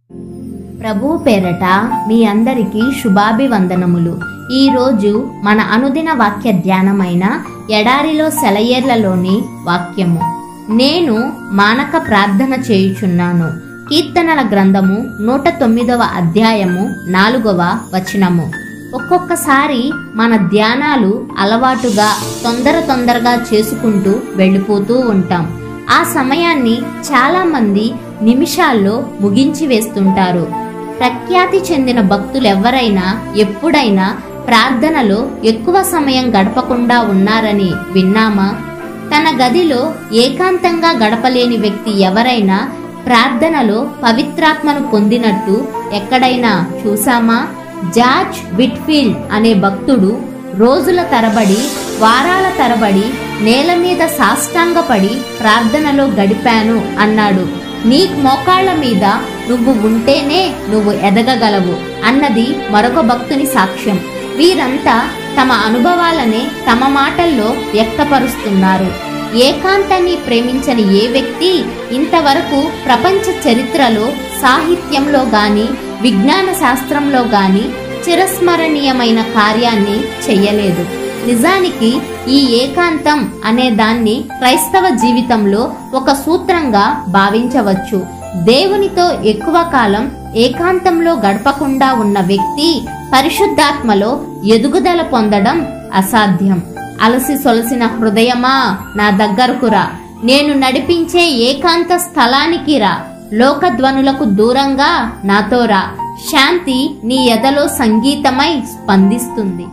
ప్రభు పేరట మీ అందరికీ శుభాభివందనములు. ఈరోజు మన అనుదిన వాక్య ధ్యానమైన ఎడారిలో సెలయేర్లలోని వాక్యము. నేను మానక ప్రార్థన చేయుచున్నాను. కీర్తనల గ్రంథము 109వ అధ్యాయము 4వ వచనము. ఒక్కొక్కసారి మన ధ్యానాలు అలవాటుగా తొందరగా చేసుకుంటూ వెళ్ళిపోతూ ఉంటాం. ఆ సమయాన్ని చాలా మంది నిమిషాల్లో ముగించి వేస్తుంటారు. ప్రఖ్యాతి చెందిన భక్తులెవ్వరైనా ఎప్పుడైనా ప్రార్థనలో ఎక్కువ సమయం గడపకుండా ఉన్నారని విన్నామా? తన గదిలో ఏకాంతంగా గడపలేని వ్యక్తి ఎవరైనా ప్రార్థనలో పవిత్రాత్మను పొందినట్టు ఎక్కడైనా చూసామా? జార్జ్ విట్ఫీల్డ్ అనే భక్తుడు రోజుల తరబడి, వారాల తరబడి నేల మీద సాష్టాంగపడి ప్రార్థనలో గడిపాను అన్నాడు. నీ మోకాళ్ల మీద నువ్వు ఉంటేనే నువ్వు ఎదగగలవు అన్నది మరొక భక్తుని సాక్ష్యం. వీరంతా తమ అనుభవాలనే తమ మాటల్లో వ్యక్తపరుస్తున్నారు. ఏకాంతాన్ని ప్రేమించని ఏ వ్యక్తి ఇంతవరకు ప్రపంచ చరిత్రలో, సాహిత్యంలో గాని, విజ్ఞాన శాస్త్రంలో గాని చిరస్మరణీయమైన కార్యాన్ని చెయ్యలేదు. నిజానికి ఈ ఏకాంతం అనే దాన్ని క్రైస్తవ జీవితంలో ఒక సూత్రంగా భావించవచ్చు. దేవునితో ఎక్కువ కాలం ఏకాంతంలో గడపకుండా ఉన్న వ్యక్తి పరిశుద్ధాత్మలో ఎదుగుదల పొందడం అసాధ్యం. అలసి సొలసిన హృదయమా, నా దగ్గరకు రా, నేను నడిపించే ఏకాంత స్థలానికి రా, లోకధ్వనులకు దూరంగా నాతో రా, శాంతి నీ ఎదలో సంగీతమై స్పందిస్తుంది.